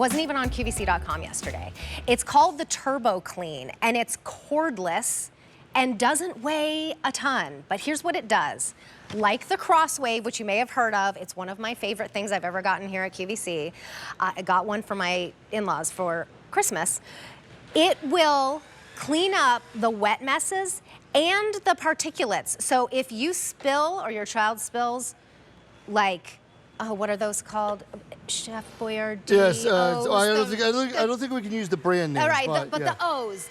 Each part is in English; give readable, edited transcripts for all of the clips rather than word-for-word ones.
wasn't even on QVC.com yesterday. It's called the TurboClean, and it's cordless and doesn't weigh a ton. But here's what it does. Like the Crosswave, which you may have heard of, it's one of my favorite things I've ever gotten here at QVC. I got one for my in-laws for Christmas. It will clean up the wet messes and the particulates. So if you spill or your child spills, like, oh, what are those called? Chef Boyardee. Yes, I don't think we can use the brand name. All right, but yeah. the O's.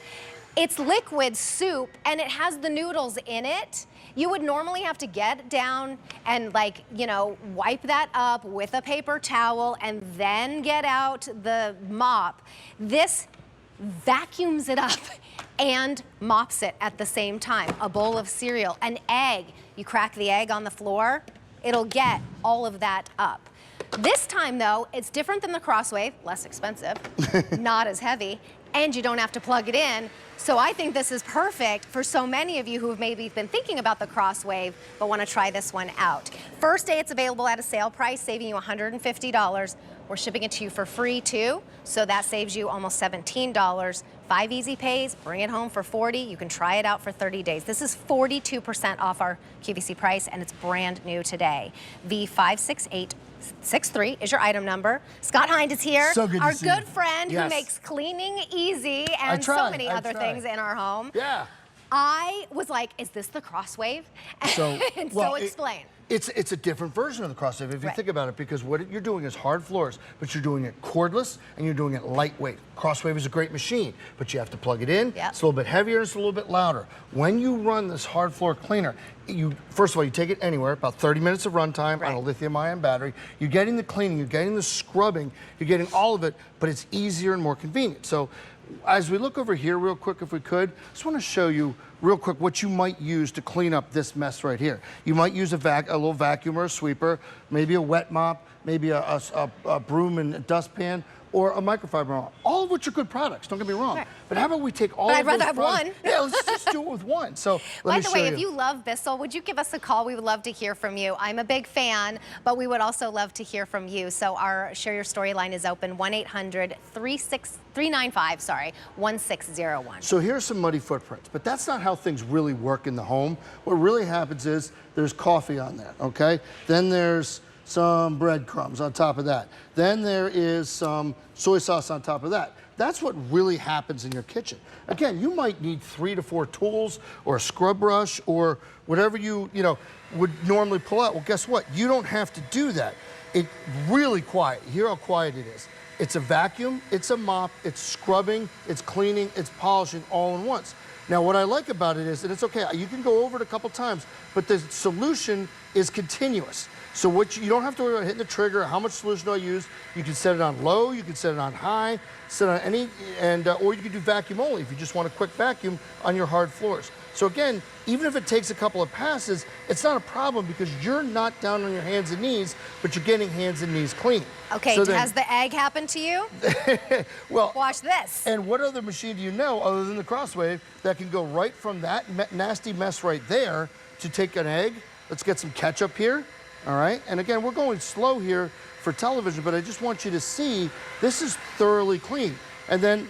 It's liquid soup, and it has the noodles in it. You would normally have to get down and, like, you know, wipe that up with a paper towel and then get out the mop. This vacuums it up and mops it at the same time. A bowl of cereal, an egg. You crack the egg on the floor, it'll get all of that up. This time, though, it's different than the Crosswave, less expensive, not as heavy, and you don't have to plug it in. So I think this is perfect for so many of you who have maybe been thinking about the Crosswave but want to try this one out. First day it's available at a sale price, saving you $150. We're shipping it to you for free too, so that saves you almost $17. 5 easy pays, bring it home for $40. You can try it out for 30 days. This is 42% off our QVC price, and it's brand new today. V56863 is your item number. Scott Hind is here, so good our to see good you. friend Yes. who makes cleaning easy and so many other things in our home. Yeah. I was like, is this the Crosswave? So, and well, so explain. It's a different version of the Crosswave if you think about it, because what you're doing is hard floors, but you're doing it cordless and you're doing it lightweight. Crosswave is a great machine, but you have to plug it in. Yep. It's a little bit heavier, it's a little bit louder. When you run this hard floor cleaner, first of all, you take it anywhere, about 30 minutes of runtime on a lithium-ion battery. You're getting the cleaning, you're getting the scrubbing, you're getting all of it, but it's easier and more convenient. So as we look over here real quick, if we could, I just want to show you real quick what you might use to clean up this mess right here. You might use a little vacuum or a sweeper, maybe a wet mop, maybe a broom and dustpan, or a microfiber mop. All of which are good products, don't get me wrong. Right. But how about we take all of those I'd rather have products- one. Yeah, let's just do it with one. So By the way, if you love Bissell, would you give us a call? We would love to hear from you. I'm a big fan, but we would also love to hear from you. So our Share Your Story line is open, 1-800-395-1601. So here's some muddy footprints, but that's not how things really work in the home. What really happens is there's coffee on there, okay? Then there's some breadcrumbs on top of that. Then there is some soy sauce on top of that. That's what really happens in your kitchen. Again, you might need 3 to 4 tools or a scrub brush or whatever you would normally pull out. Well, guess what? You don't have to do that. It's really quiet. Hear how quiet it is. It's a vacuum, it's a mop, it's scrubbing, it's cleaning, it's polishing all in once. Now, what I like about it is that it's okay. You can go over it a couple times, but the solution is continuous. So you don't have to worry about hitting the trigger, how much solution do I use. You can set it on low, you can set it on high, set it on any, or you can do vacuum only if you just want a quick vacuum on your hard floors. So again, even if it takes a couple of passes, it's not a problem because you're not down on your hands and knees, but you're getting hands and knees clean. Okay, so has the egg happened to you? Well, watch this. And what other machine do you know other than the Crosswave that can go right from that nasty mess right there to take an egg? Let's get some ketchup here. All right, and again, we're going slow here for television, but I just want you to see this is thoroughly clean. And then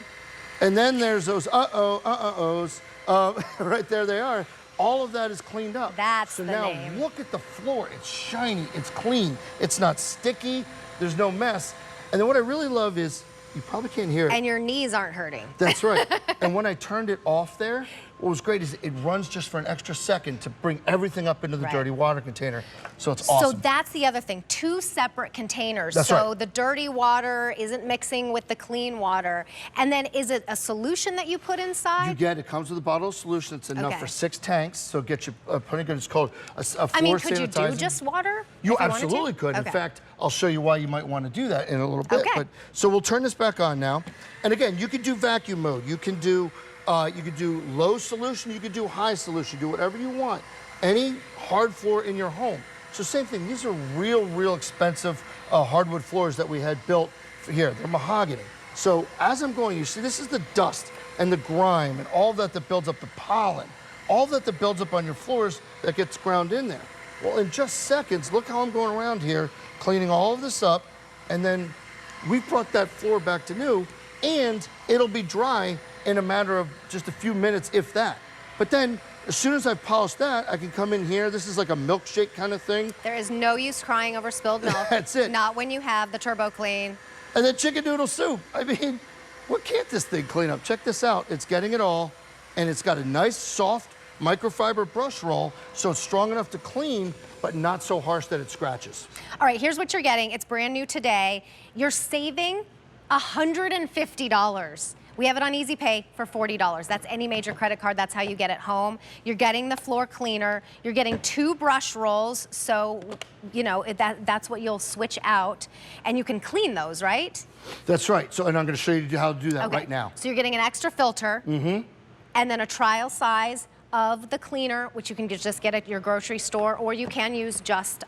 there's those uh-ohs, right there they are. All of that is cleaned up. That's so the now name. Look at the floor. It's shiny, it's clean, it's not sticky, there's no mess. And then what I really love is, you probably can't hear it. And your knees aren't hurting. That's right. And when I turned it off there, what was great is it runs just for an extra second to bring everything up into the dirty water container. So it's awesome. So that's the other thing, 2 separate containers. That's so right. the dirty water isn't mixing with the clean water. And then is it a solution that you put inside? It comes with a bottle of solution. It's enough for 6 tanks, so it gets you plenty good. It's called a floor sanitizer. Could you do just water? You absolutely could. Okay. In fact, I'll show you why you might want to do that in a little bit. Okay. So we'll turn this back on now. And again, you can do vacuum mode. You can do low solution, you can do high solution, do whatever you want. Any hard floor in your home. So same thing, these are real expensive hardwood floors that we had built here. They're mahogany. So as I'm going, you see this is the dust and the grime and all that builds up, the pollen, all that builds up on your floors that gets ground in there. Well, in just seconds, look how I'm going around here, cleaning all of this up, and then we've brought that floor back to new, and it'll be dry in a matter of just a few minutes, if that. But then, as soon as I've polished that, I can come in here. This is like a milkshake kind of thing. There is no use crying over spilled milk. That's it. Not when you have the TurboClean. And then chicken noodle soup. I mean, what can't this thing clean up? Check this out. It's getting it all, and it's got a nice, soft microfiber brush roll, so it's strong enough to clean, but not so harsh that it scratches. All right, here's what you're getting. It's brand new today. You're saving $150. We have it on Easy Pay for $40. That's any major credit card. That's how you get it home. You're getting the floor cleaner. You're getting 2 brush rolls, so you know that's what you'll switch out, and you can clean those, right? That's right. So, and I'm going to show you how to do that right now. So you're getting an extra filter, and then a trial size of the cleaner, which you can just get at your grocery store, or you can use just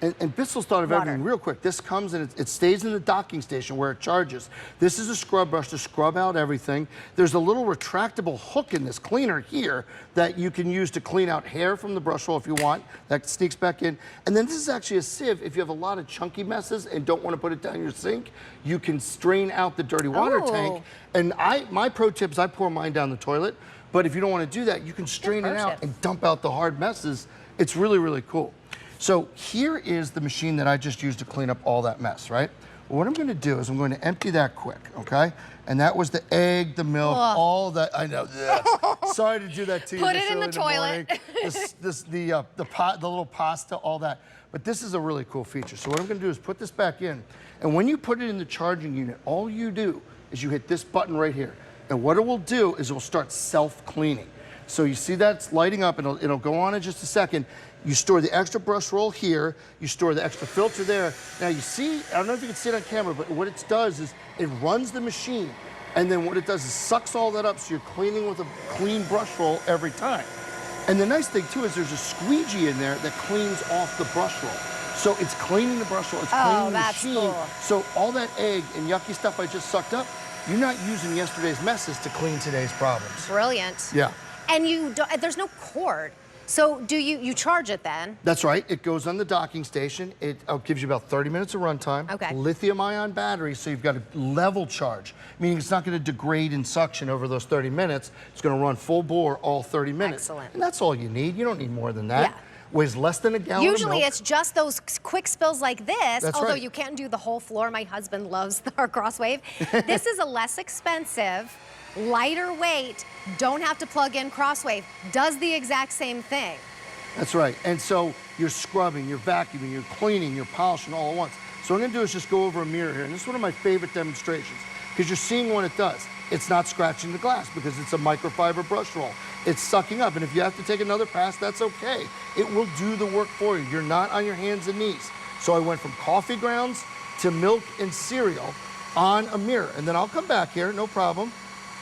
And Bissell's thought of everything real quick. This comes and it stays in the docking station where it charges. This is a scrub brush to scrub out everything. There's a little retractable hook in this cleaner here that you can use to clean out hair from the brush roll if you want. That sneaks back in. And then this is actually a sieve. If you have a lot of chunky messes and don't want to put it down your sink, you can strain out the dirty water tank. And my pro tip is I pour mine down the toilet. But if you don't want to do that, you can strain it out and dump out the hard messes. It's really, really cool. So here is the machine that I just used to clean up all that mess, right? Well, what I'm going to do is I'm going to empty that quick, okay? And that was the egg, the milk, all that. I know. Sorry to do that to you. Put it in the toilet. The little pasta, all that. But this is a really cool feature. So what I'm going to do is put this back in. And when you put it in the charging unit, all you do is you hit this button right here. And what it will do is it will start self-cleaning. So you see that's lighting up, and it'll go on in just a second. You store the extra brush roll here. You store the extra filter there. Now you see, I don't know if you can see it on camera, but what it does is it runs the machine, and then what it does is sucks all that up, so you're cleaning with a clean brush roll every time. And the nice thing too is there's a squeegee in there that cleans off the brush roll. So it's cleaning the brush roll, it's cleaning the machine. Cool. So all that egg and yucky stuff I just sucked up, you're not using yesterday's messes to clean today's problems. Brilliant. Yeah. And there's no cord. So do you charge it then? That's right. It goes on the docking station. It gives you about 30 minutes of runtime. Okay. Lithium-ion battery, so you've got a level charge, meaning it's not going to degrade in suction over those 30 minutes. It's going to run full bore all 30 minutes. Excellent. And that's all you need. You don't need more than that. Yeah. Weighs less than a gallon Usually of milk. it's just those quick spills like this, That's although right. you can't do the whole floor. My husband loves our Crosswave. This is a less expensive, lighter weight, don't have to plug in Crosswave. Does the exact same thing. That's right. And so you're scrubbing, you're vacuuming, you're cleaning, you're polishing all at once. So what I'm going to do is just go over a mirror here. And this is one of my favorite demonstrations because you're seeing what it does. It's not scratching the glass because it's a microfiber brush roll. It's sucking up. And if you have to take another pass, that's okay. It will do the work for you. You're not on your hands and knees. So I went from coffee grounds to milk and cereal on a mirror. And then I'll come back here, no problem.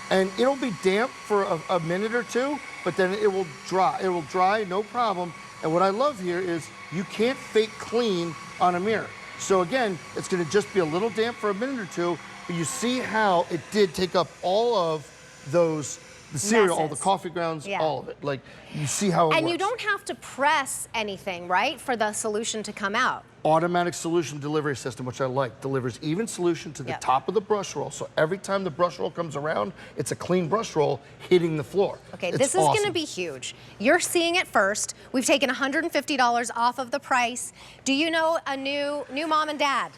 And it'll be damp for a minute or two, but then it will dry. It will dry, no problem. And what I love here is you can't fake clean on a mirror. So again, it's gonna just be a little damp for a minute or two, but you see how it did take up all of those, the cereal, all the coffee grounds, all of it. Like, you see how it works. And you don't have to press anything, right, for the solution to come out. Automatic solution delivery system, which I like, delivers even solution to the top of the brush roll. So every time the brush roll comes around, it's a clean brush roll hitting the floor. Okay, this is gonna be huge. You're seeing it first. We've taken $150 off of the price. Do you know a new mom and dad?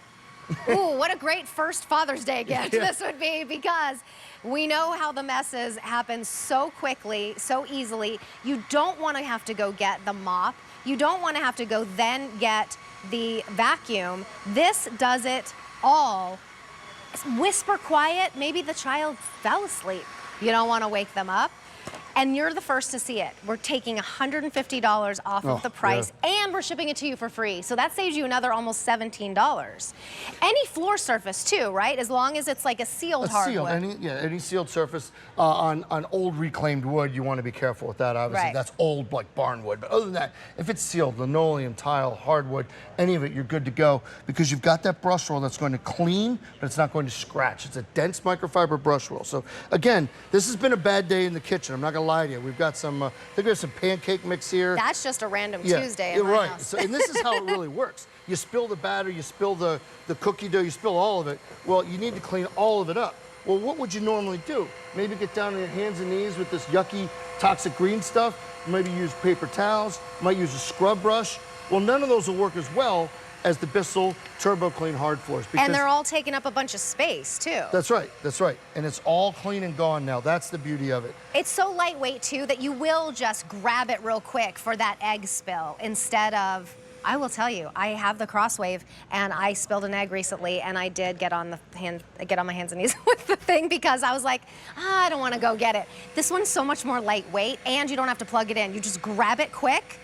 Ooh, what a great first Father's Day gift this would be, because we know how the messes happen so quickly, so easily. You don't want to have to go get the mop. You don't want to have to go then get the vacuum. This does it all. Whisper quiet, maybe the child fell asleep. You don't want to wake them up. And you're the first to see it. We're taking $150 off of the price, and we're shipping it to you for free. So that saves you another almost $17. Any floor surface too, right? As long as it's like a sealed hardwood. Any sealed surface on old reclaimed wood, you want to be careful with that, obviously. Right. That's old, like barn wood. But other than that, if it's sealed, linoleum, tile, hardwood, any of it, you're good to go, because you've got that brush roll that's going to clean, but it's not going to scratch. It's a dense microfiber brush roll. So again, this has been a bad day in the kitchen. I'm not going to lie to you. We've got some, I think there's some pancake mix here. That's just a random Tuesday in my right. house. So, and this is how it really works. You spill the batter, you spill the cookie dough, you spill all of it. Well, you need to clean all of it up. Well, what would you normally do? Maybe get down on your hands and knees with this yucky, toxic green stuff. Maybe use paper towels, might use a scrub brush. Well, none of those will work as well as the Bissell TurboClean hard floors. And they're all taking up a bunch of space, too. That's right, that's right. And it's all clean and gone now. That's the beauty of it. It's so lightweight, too, that you will just grab it real quick for that egg spill instead of, I will tell you, I have the Crosswave, and I spilled an egg recently, and I did get on my hands and knees with the thing because I was like, I don't want to go get it. This one's so much more lightweight, and you don't have to plug it in. You just grab it quick,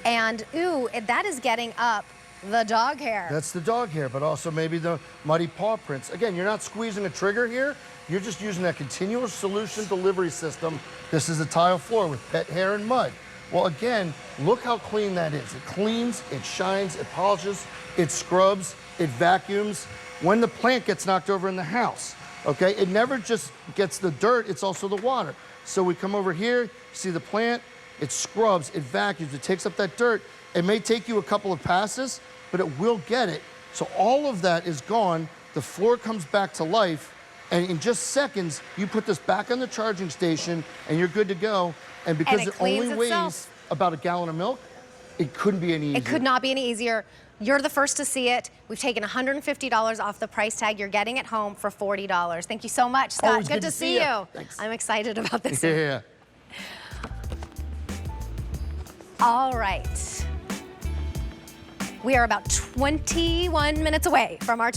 and ooh, that is getting up the dog hair. That's the dog hair, but also maybe the muddy paw prints. Again, you're not squeezing a trigger here. You're just using that continuous solution delivery system. This is a tile floor with pet hair and mud. Well, again, look how clean that is. It cleans, it shines, it polishes, it scrubs, it vacuums. When the plant gets knocked over in the house, okay, it never just gets the dirt, it's also the water. So we come over here, see the plant, it scrubs, it vacuums, it takes up that dirt. It may take you a couple of passes, but it will get it. So all of that is gone. The floor comes back to life. And in just seconds, you put this back on the charging station and you're good to go. And because it only weighs about a gallon of milk, it couldn't be any easier. It could not be any easier. You're the first to see it. We've taken $150 off the price tag. You're getting it home for $40. Thank you so much, Scott. Always good to see you. Thanks. I'm excited about this. Yeah. All right. We are about 21 minutes away from our